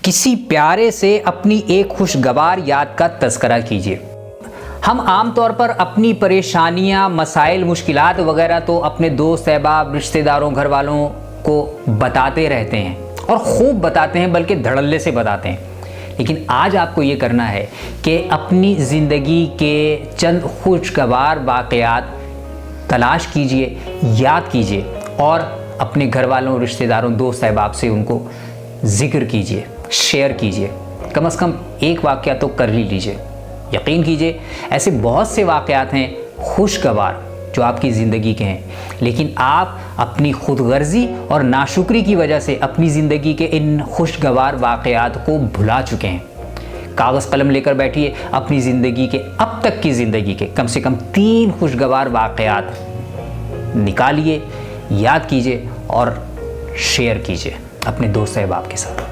किसी प्यारे से अपनी एक खुशगवार याद का तज़किरा कीजिए। हम आम तौर पर अपनी परेशानियां, मसाइल, मुश्किलात वगैरह तो अपने दोस्त, अहबाब, रिश्तेदारों, घर वालों को बताते रहते हैं और खूब बताते हैं, बल्कि धड़ल्ले से बताते हैं। लेकिन आज आपको ये करना है कि अपनी ज़िंदगी के चंद खुशगवार वाक़यात तलाश कीजिए, याद कीजिए और अपने घर वालों, रिश्तेदारों, दोस्त अहबाब से उनको ज़िक्र कीजिए, शेयर कीजिए। कम से कम एक वाक़या तो कर ही लीजिए। यकीन कीजिए, ऐसे बहुत से वाक़यात हैं खुशगवार जो आपकी ज़िंदगी के हैं, लेकिन आप अपनी खुदगर्जी और नाशुक्री की वजह से अपनी ज़िंदगी के इन खुशगवार वाक़यात को भुला चुके हैं। कागज़ कलम लेकर बैठिए, अपनी ज़िंदगी के अब तक की ज़िंदगी के कम से कम 3 खुशगवार वाक़यात निकालिए, याद कीजिए और शेयर कीजिए अपने दोस्त अहबाब के साथ।